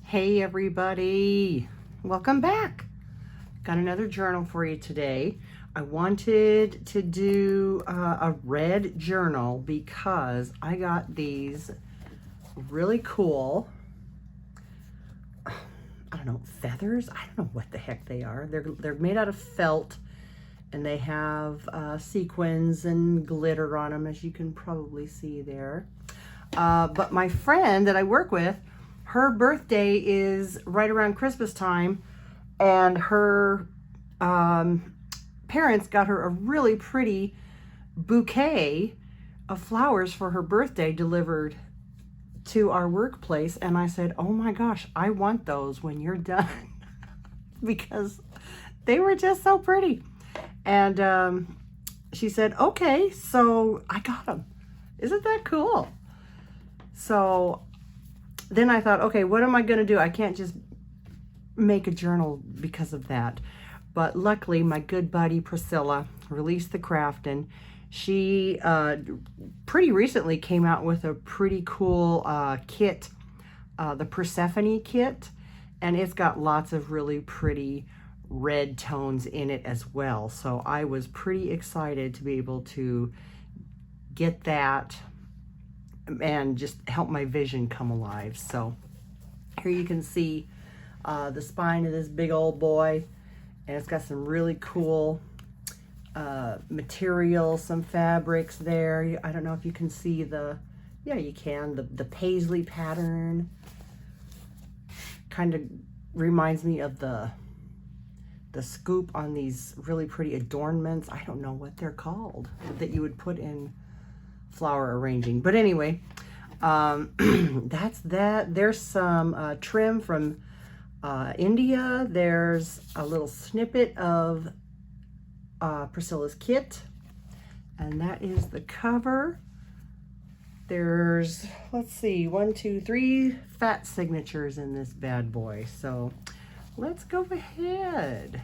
Hey everybody, welcome back. Got another journal for you today. I wanted to do a red journal because I got these really cool, I don't know, feathers? I don't know what the heck they are. They're made out of felt and they have sequins and glitter on them, as you can probably see there. But my friend that I work with, her birthday is right around Christmas time, and her parents got her a really pretty bouquet of flowers for her birthday delivered to our workplace. And I said, oh my gosh, I want those when you're done because they were just so pretty. And she said, okay, so I got them. Isn't that cool? So then I thought, okay, what am I going to do? I can't just make a journal because of that. But luckily, my good buddy Priscilla released the craft, and she pretty recently came out with a pretty cool kit, the Persephone Kit, and it's got lots of really pretty red tones in it as well. So I was pretty excited to be able to get that and just help my vision come alive. So here you can see the spine of this big old boy, and it's got some really cool materials, some fabrics there. I don't know if you can see yeah, you can, the paisley pattern. Kind of reminds me of the scoop on these really pretty adornments. I don't know what they're called that you would put in flower arranging, but anyway, that's that. There's some trim from India. There's a little snippet of Priscilla's kit, and that is the cover. There's, let's see, 1, 2, 3 fat signatures in this bad boy. So let's go ahead.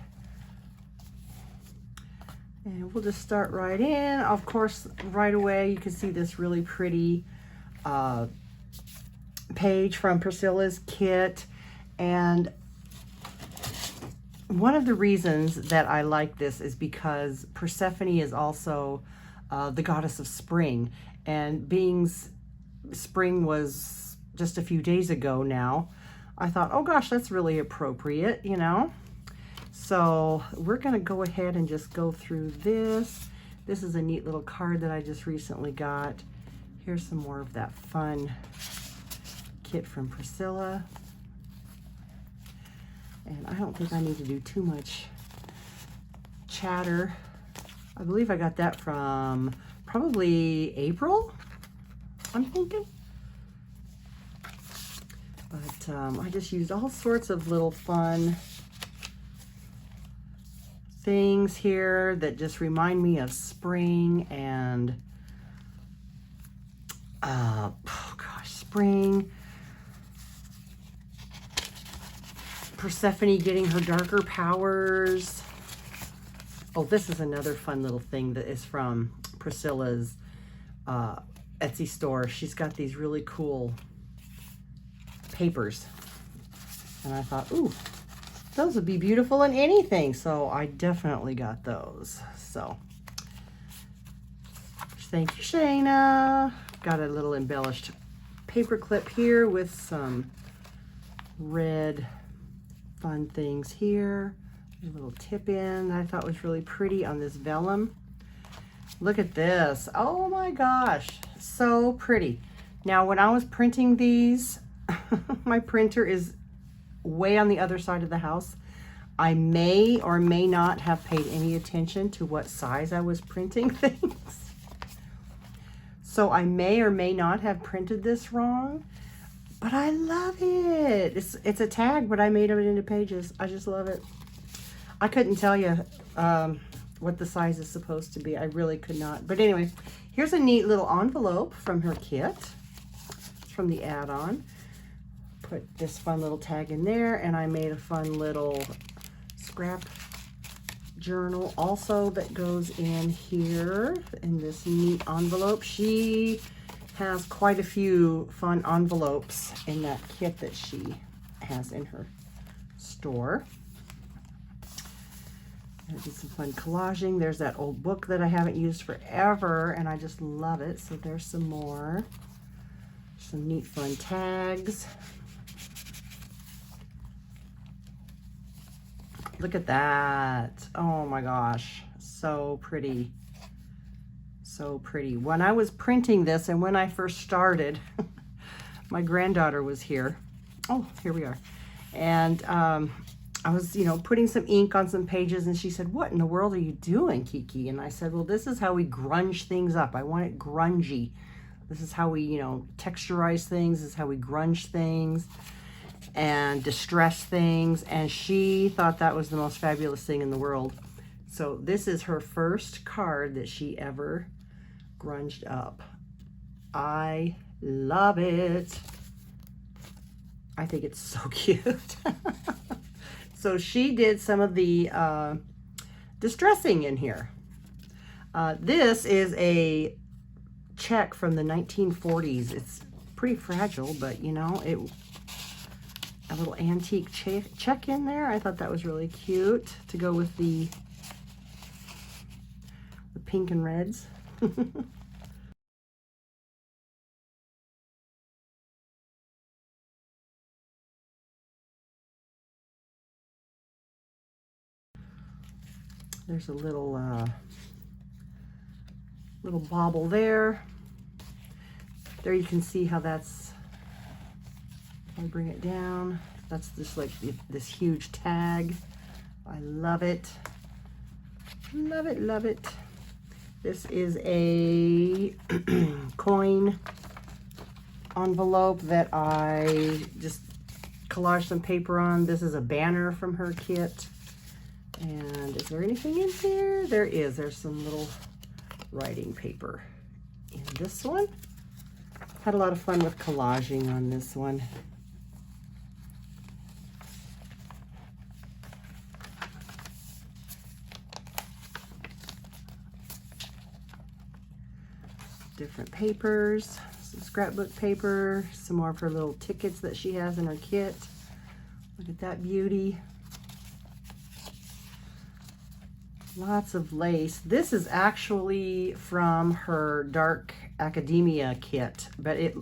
And we'll just start right in. Of course, right away, you can see this really pretty page from Priscilla's kit. And one of the reasons that I like this is because Persephone is also the goddess of spring. And being spring was just a few days ago now, I thought, oh gosh, that's really appropriate, you know? So we're going to go ahead and just go through this. This is a neat little card that I just recently got. Here's some more of that fun kit from Priscilla. And I don't think I need to do too much chatter. I believe I got that from probably April, I'm thinking. But I just used all sorts of little fun things here that just remind me of spring and oh gosh, spring. Persephone getting her darker powers. Oh, this is another fun little thing that is from Priscilla's Etsy store. She's got these really cool papers, and I thought, ooh, those would be beautiful in anything. So I definitely got those. So thank you, Shayna. Got a little embellished paper clip here with some red fun things here. A little tip in that I thought was really pretty on this vellum. Look at this. Oh my gosh, so pretty. Now when I was printing these, my printer is way on the other side of the house. I may or may not have paid any attention to what size I was printing things. So I may or may not have printed this wrong, but I love it. It's a tag, but I made it into pages. I just love it. I couldn't tell you what the size is supposed to be. I really could not. But anyway, here's a neat little envelope from her kit. It's from the add-on. Put this fun little tag in there, and I made a fun little scrap journal also that goes in here in this neat envelope. She has quite a few fun envelopes in that kit that she has in her store. I did some fun collaging. There's that old book that I haven't used forever, and I just love it. So there's some more. Some neat fun tags. Look at that. Oh my gosh. So pretty. So pretty. When I was printing this and when I first started, my granddaughter was here. Oh, here we are. And I was, you know, putting some ink on some pages, and she said, "What in the world are you doing, Kiki?" And I said, "Well, this is how we grunge things up. I want it grungy. This is how we, you know, texturize things. This is how we grunge things and distress things." And she thought that was the most fabulous thing in the world. So this is her first card that she ever grunged up. I love it. I think it's so cute. So she did some of the distressing in here. This is a check from the 1940s. It's pretty fragile, but you know, a little antique check in there. I thought that was really cute to go with the pink and reds. There's a little bauble there. There you can see how that's, if I bring it down, that's just like this huge tag. I love it. Love it, love it. This is a coin envelope that I just collaged some paper on. This is a banner from her kit. And is there anything in here? There is. There's some little writing paper in this one. Had a lot of fun with collaging on this one. Different papers, some scrapbook paper, some more of her little tickets that she has in her kit. Look at that beauty. Lots of lace. This is actually from her Dark Academia kit, but it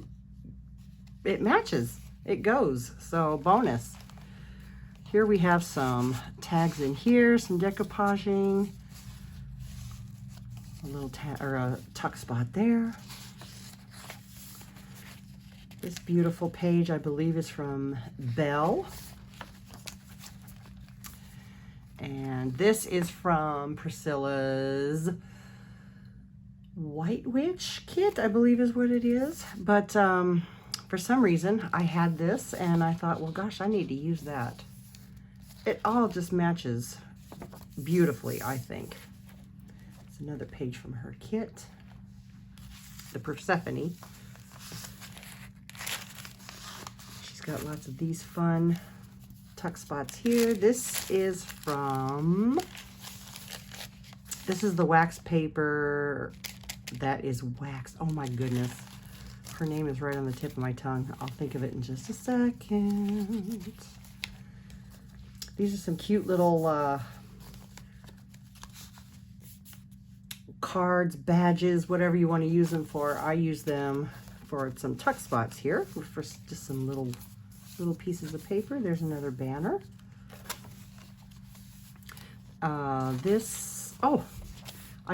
matches. It goes. So bonus. Here we have some tags in here, some decoupaging, a little a tuck spot there. This beautiful page, I believe, is from Belle. And this is from Priscilla's White Witch kit, I believe is what it is. But for some reason, I had this and I thought, well, gosh, I need to use that. It all just matches beautifully, I think. It's another page from her kit, the Persephone. She's got lots of these fun tuck spots here. This is the wax paper that is waxed. Oh my goodness. Her name is right on the tip of my tongue. I'll think of it in just a second. These are some cute little cards, badges, whatever you want to use them for. I use them for some tuck spots here for just some little pieces of paper. There's another banner. I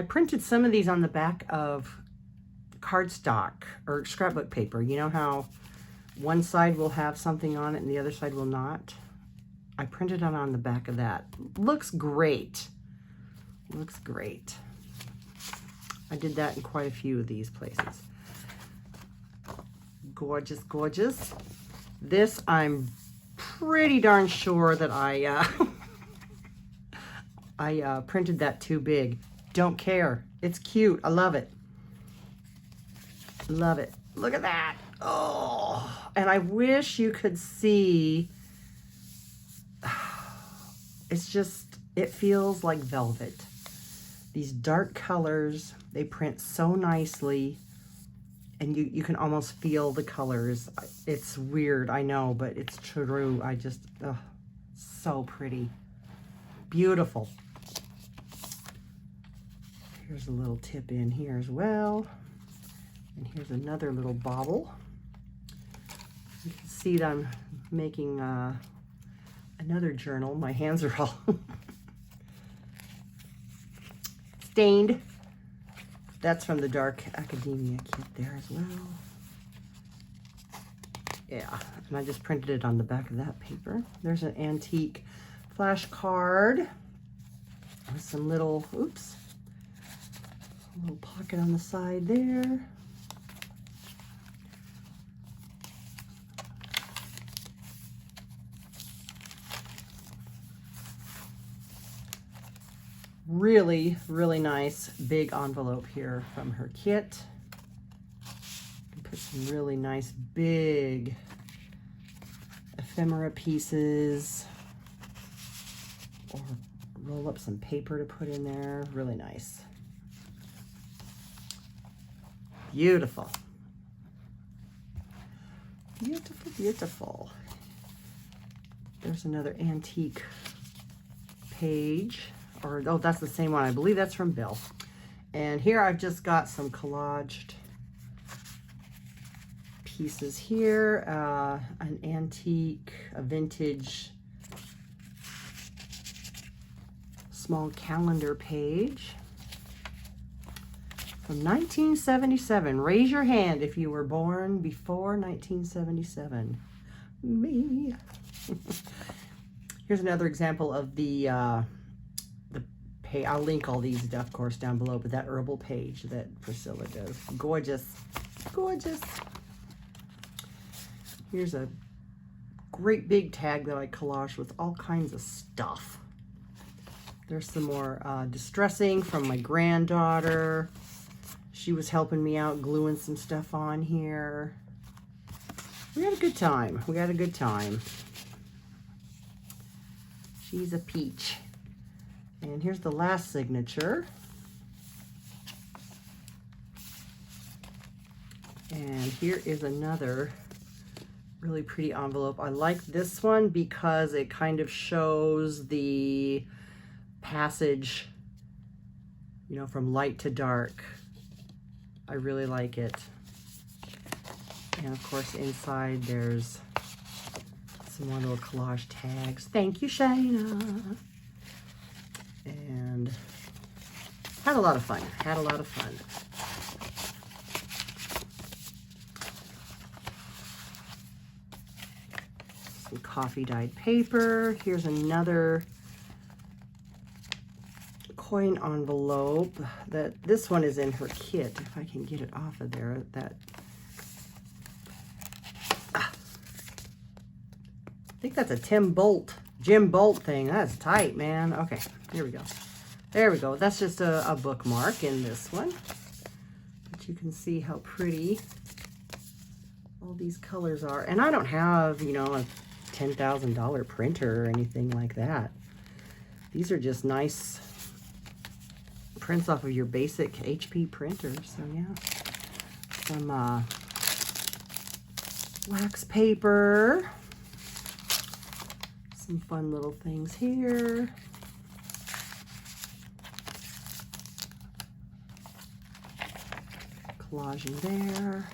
printed some of these on the back of cardstock or scrapbook paper. You know how one side will have something on it and the other side will not? I printed it on the back of that. Looks great. Looks great. I did that in quite a few of these places. Gorgeous, gorgeous. This, I'm pretty darn sure that I printed that too big. Don't care. It's cute. I love it. Love it. Look at that. Oh, and I wish you could see. It's just, it feels like velvet. These dark colors, they print so nicely. And you can almost feel the colors. It's weird, I know, but it's true. I just, oh, so pretty. Beautiful. Here's a little tip in here as well. And here's another little bauble. You can see that I'm making another journal. My hands are all stained. That's from the Dark Academia kit there as well. Yeah, and I just printed it on the back of that paper. There's an antique flash card with some little, oops, a little pocket on the side there. Really, really nice big envelope here from her kit. You can put some really nice big ephemera pieces or roll up some paper to put in there. Really nice. Beautiful. Beautiful, beautiful. There's another antique page. Or, oh, that's the same one. I believe that's from Bill. And here I've just got some collaged pieces here. An antique, a vintage small calendar page from 1977. Raise your hand if you were born before 1977. Me. Here's another example of the pay. I'll link all these, of course, down below, but that herbal page that Priscilla does. Gorgeous. Gorgeous. Here's a great big tag that I collaged with all kinds of stuff. There's some more distressing from my granddaughter. She was helping me out gluing some stuff on here. We had a good time. We had a good time. She's a peach. And here's the last signature. And here is another really pretty envelope. I like this one because it kind of shows the passage, you know, from light to dark. I really like it. And of course inside there's some more little collage tags. Thank you, Shayna. And had a lot of fun. Had a lot of fun. Some coffee dyed paper. Here's another coin envelope. This one is in her kit. If I can get it off of there, I think that's a Jim Bolt thing. That's tight, man. Okay, here we go. There we go. That's just a bookmark in this one. But you can see how pretty all these colors are. And I don't have, you know, a $10,000 printer or anything like that. These are just nice prints off of your basic HP printer. So yeah, some wax paper. Some fun little things here. Collaging there.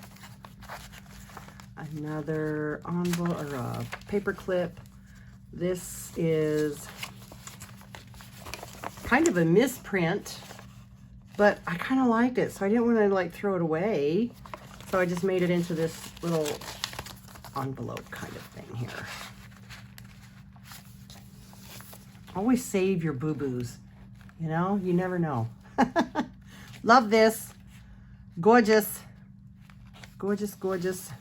Another envelope or a paper clip. This is kind of a misprint, but I kind of liked it, so I didn't want to like throw it away. So I just made it into this little envelope kind of thing here. Always save your boo-boos, you know? You never know. Love this. Gorgeous. Gorgeous, gorgeous.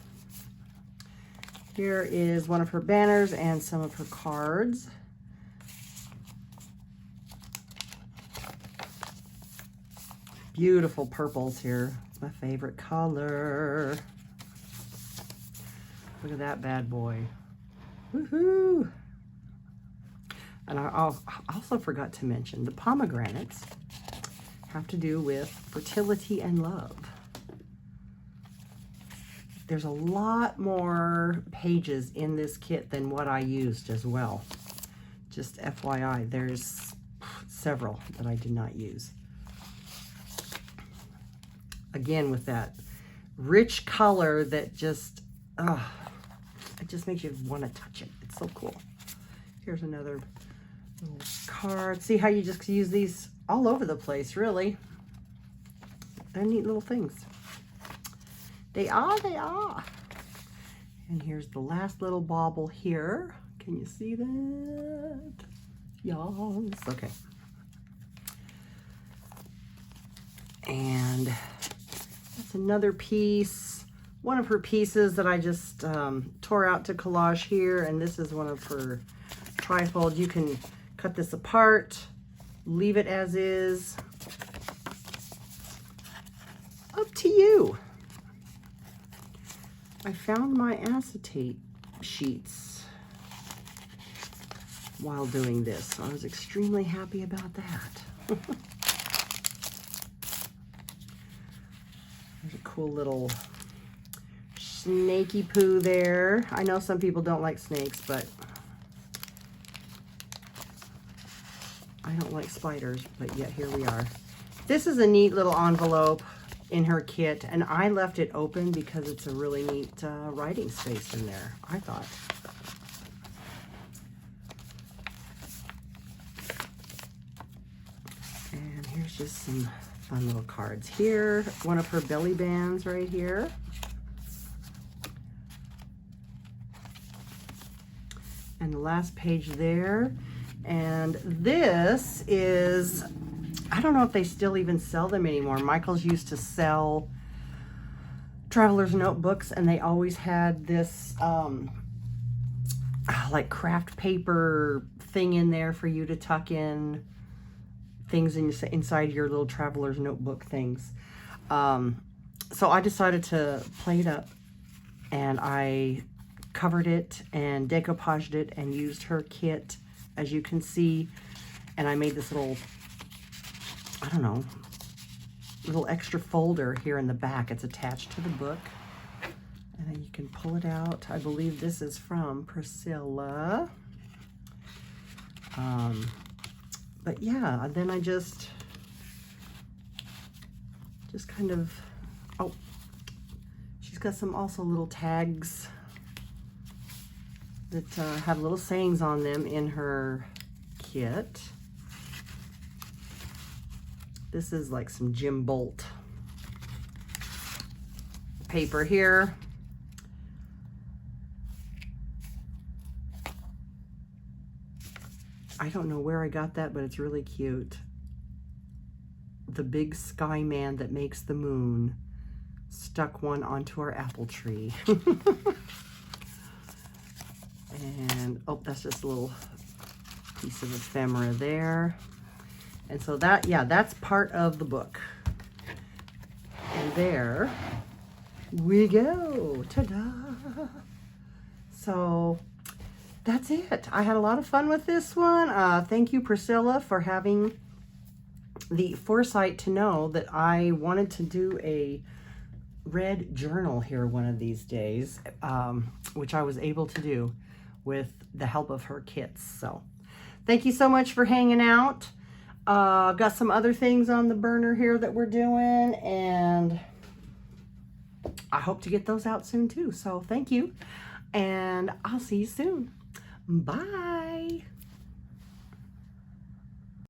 Here is one of her banners and some of her cards. Beautiful purples here. It's my favorite color. Look at that bad boy. Woohoo! And I also forgot to mention the pomegranates have to do with fertility and love. there's a lot more pages in this kit than what I used as well. Just FYI, there's several that I did not use. Again, with that rich color that just, it just makes you want to touch it. It's so cool. Here's another little card. See how you just use these all over the place, really. They're neat little things. They are, they are. And here's the last little bauble here. Can you see that? Yes, okay. And that's another piece. One of her pieces that I just tore out to collage here, and this is one of her trifold. You can cut this apart, leave it as is. Up to you. I found my acetate sheets while doing this, so I was extremely happy about that. There's a cool little snaky poo there. I know some people don't like snakes, but I don't like spiders, but yet here we are. This is a neat little envelope in her kit, and I left it open because it's a really neat writing space in there, I thought. And here's just some fun little cards here. One of her belly bands right here. And the last page there. And this is, I don't know if they still even sell them anymore. Michael's used to sell traveler's notebooks, and they always had this like craft paper thing in there for you to tuck in things inside your little traveler's notebook things. So I decided to play it up, and I covered it and decoupaged it and used her kit, as you can see, and I made this little, I don't know, little extra folder here in the back. It's attached to the book, and then you can pull it out. I believe this is from Priscilla. But yeah, then I just kind of, oh, she's got some also little tags that have little sayings on them in her kit. This is like some Jim Bolt paper here. I don't know where I got that, but it's really cute. The big sky man that makes the moon stuck one onto our apple tree. And, oh, that's just a little piece of ephemera there. And so that, yeah, that's part of the book. And there we go. Ta-da! So that's it. I had a lot of fun with this one. Thank you, Priscilla, for having the foresight to know that I wanted to do a red journal here one of these days, which I was able to do with the help of her kits. So thank you so much for hanging out. Got some other things on the burner here that we're doing, and I hope to get those out soon too. So thank you, and I'll see you soon. Bye.